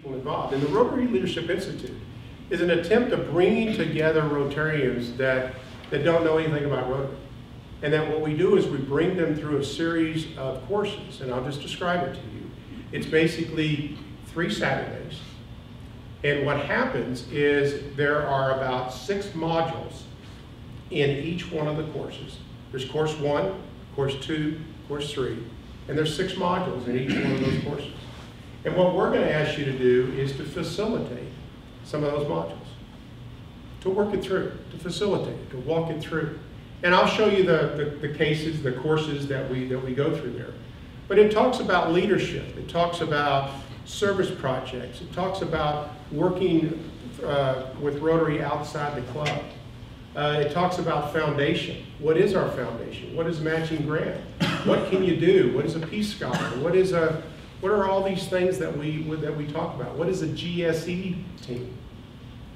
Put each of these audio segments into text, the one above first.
people involved. And the Rotary Leadership Institute is an attempt of bringing together Rotarians that don't know anything about Rotary. And that what we do is we bring them through a series of courses, and I'll just describe it to you. It's basically 3 Saturdays. And what happens is there are about 6 modules in each one of the courses. There's course 1, course 2, course 3, and there's 6 modules in each one of those courses. And what we're going to ask you to do is to facilitate some of those modules, to work it through, to facilitate it, to walk it through. And I'll show you the cases, the courses that we go through there. But it talks about leadership, it talks about service projects, it talks about working with Rotary outside the club. It talks about foundation. What is our foundation? What is matching grant? What can you do? What is a Peace Scholar? What are all these things that we talk about? What is a GSE team?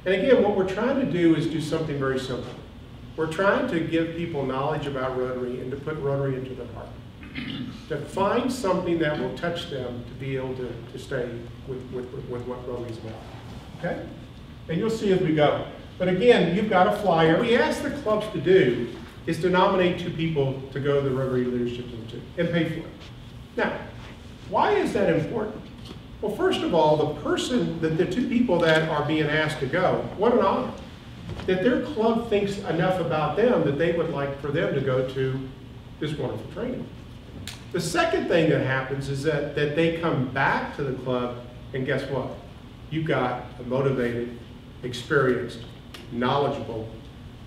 And again, what we're trying to do is do something very simple. We're trying to give people knowledge about Rotary and to put Rotary into their heart. To find something that will touch them to be able to stay with what Rotary is about. Okay? And you'll see as we go. But again, you've got a flyer. What we ask the clubs to do is to nominate 2 people to go to the Rotary Leadership Institute and pay for it. Now, why is that important? Well, first of all, the 2 people that are being asked to go, what an honor. That their club thinks enough about them that they would like for them to go to this wonderful training. The second thing that happens is that they come back to the club, and guess what? You've got a motivated, experienced, knowledgeable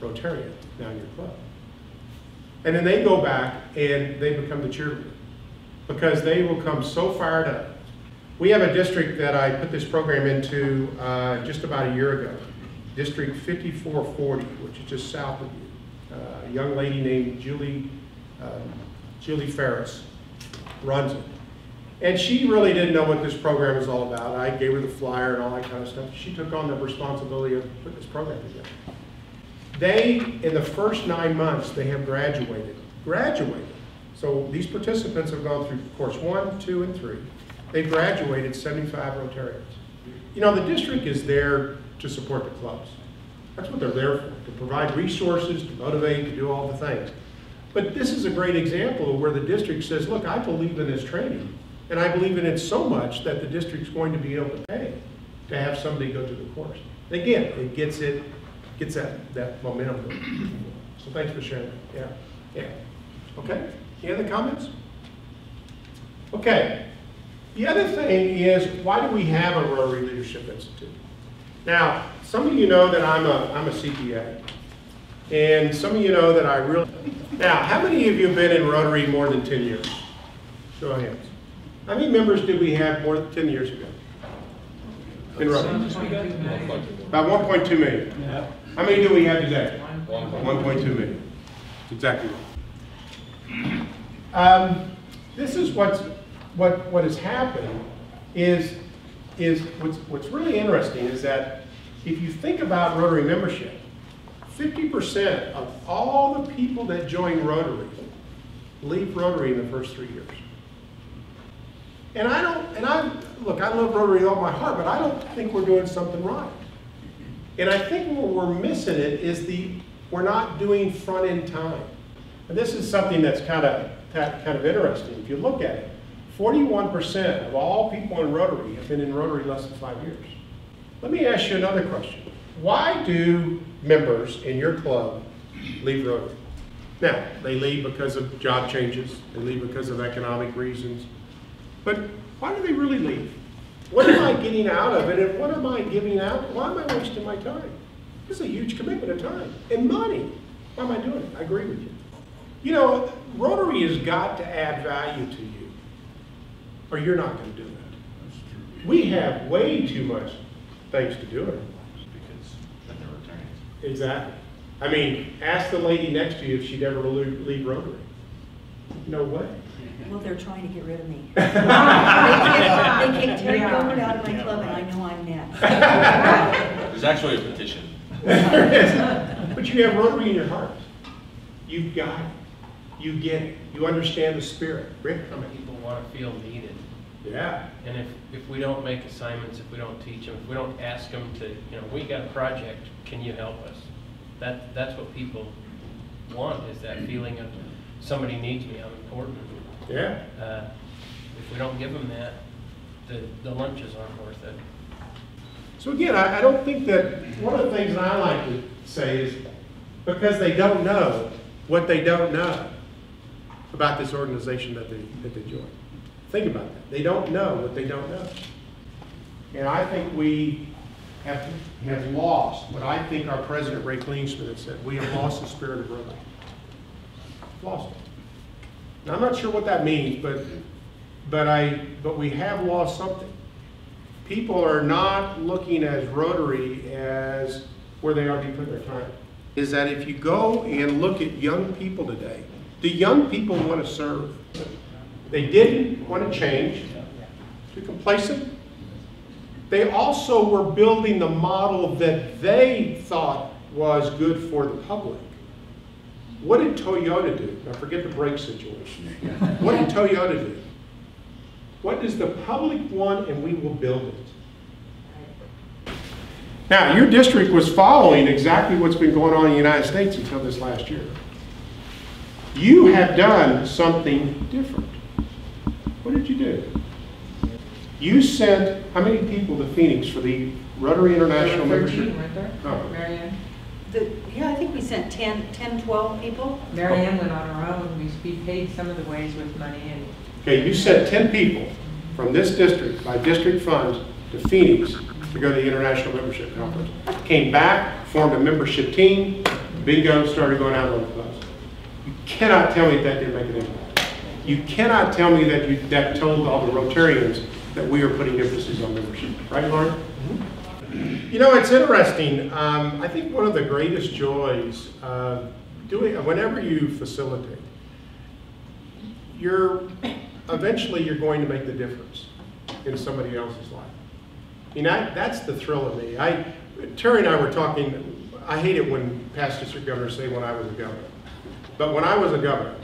Rotarian now in your club. And then they go back and they become the cheerleader because they will come so fired up. We have a district that I put this program into just about a year ago, District 5440, which is just south of you. A young lady named Julie Ferris runs it. And she really didn't know what this program is all about. I gave her the flyer and all that kind of stuff. She took on the responsibility of putting this program together. They, in the first 9 months, they have graduated. So these participants have gone through course 1, 2, and 3. They've graduated 75 Rotarians. You know, the district is there to support the clubs. That's what they're there for, to provide resources, to motivate, to do all the things. But this is a great example of where the district says, look, I believe in this training, and I believe in it so much that the district's going to be able to pay to have somebody go to the course. And again, it gets that momentum going. So thanks for sharing that. Yeah. Okay, any other comments? Okay, the other thing is, why do we have a Rotary Leadership Institute? Now, some of you know that I'm a CPA, and some of you know that I really... Now, how many of you have been in Rotary more than 10 years? Show of hands. How many members did we have more than 10 years ago in Rotary? About 1.2 million. Yeah. How many do we have today? 1.2 million. That's exactly right. This is what has happened is what's really interesting is that if you think about Rotary membership, 50% of all the people that join Rotary leave Rotary in the first 3 years. And look, I love Rotary with all my heart, but I don't think we're doing something right. And I think where we're missing it is we're not doing front-end time. And this is something that's kind of interesting. If you look at it, 41% of all people in Rotary have been in Rotary less than 5 years. Let me ask you another question. Why do members in your club leave Rotary? Now, they leave because of job changes, they leave because of economic reasons, but why do they really leave? What am I getting out of it, and what am I giving out? Why am I wasting my time? This is a huge commitment of time and money. Why am I doing it? I agree with you. You know, Rotary has got to add value to you, or you're not going to do that. We have way too much things to do it. Because then they're Rotarians. Exactly. I mean, ask the lady next to you if she'd ever leave Rotary. No way. Well, they're trying to get rid of me. They kicked Terry Gilbert out of my club, and I know I'm next. There's actually a petition. There is. But you have Rotary in your heart. You've got it. You get it. You understand the spirit. Rick, come in. People want to feel needed. Yeah. And if we don't make assignments, if we don't teach them, if we don't ask them to, we got a project, can you help us? That's what people want, is that feeling of somebody needs me, I'm important. Yeah. If we don't give them that, the lunches aren't worth it. So again, I don't think that, one of the things that I like to say is because they don't know what they don't know about this organization that they join. Think about that. They don't know what they don't know. And I think we have lost what I think our president, Ray Kleensmith, had said. We have lost the spirit of Rotary. Lost it. Now, I'm not sure what that means, but we have lost something. People are not looking at Rotary as where they ought to be putting their time. Is that if you go and look at young people today, the young people want to serve. They didn't want to change, too complacent. They also were building the model that they thought was good for the public. What did Toyota do? Now forget the brake situation. What did Toyota do? What does the public want, and we will build it. Now, your district was following exactly what's been going on in the United States until this last year. You have done something different. What did you do? You sent how many people to Phoenix for the Rotary International membership? Right there. Oh. Marianne. Yeah, I think we sent 10, 12 people. Marianne went on her own. We paid some of the ways with money. And Okay, you sent 10 people from this district by district funds to Phoenix to go to the International Membership Conference. Came back, formed a membership team, bingo, started going out on the clubs. You cannot tell me that didn't make an impact. You cannot tell me that that told all the Rotarians that we are putting emphasis on membership. Right, Lauren? You know, it's interesting. I think one of the greatest joys whenever you facilitate, eventually you're going to make the difference in somebody else's life. You know, that's the thrill of me. Terry and I were talking, I hate it when past district governors say when I was a governor. But when I was a governor,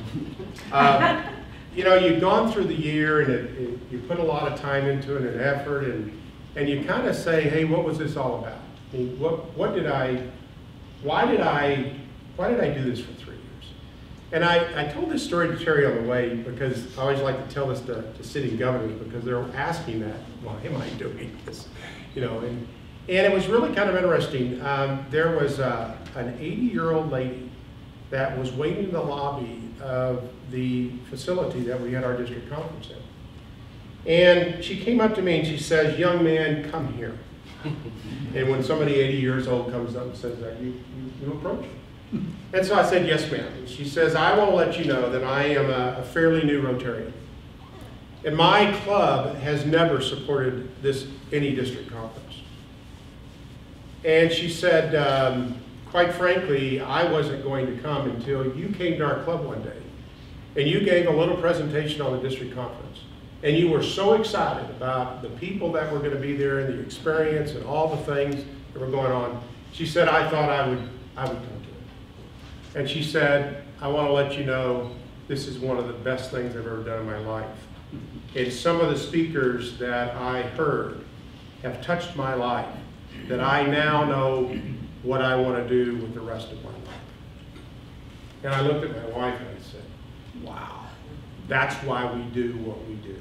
you know, you've gone through the year and you put a lot of time into it and effort, and you kind of say, hey, what was this all about? I mean, why did I do this for 3 years? And I told this story to Terry on the way because I always like to tell this to sitting governors because they're asking that, why am I doing this? You know, and it was really kind of interesting. There was an 80-year-old lady that was waiting in the lobby of the facility that we had our district conference in. And she came up to me and she says, young man, come here. And when somebody 80 years old comes up and says that, you approach them. And so I said, yes, ma'am. And she says, I want to let you know that I am a fairly new Rotarian. And my club has never supported any district conference. And she said, quite frankly, I wasn't going to come until you came to our club one day and you gave a little presentation on the district conference. And you were so excited about the people that were going to be there and the experience and all the things that were going on. She said, I thought I would come to it. And she said, I want to let you know this is one of the best things I've ever done in my life. And some of the speakers that I heard have touched my life, that I now know what I want to do with the rest of my life. And I looked at my wife and I said, wow, that's why we do what we do.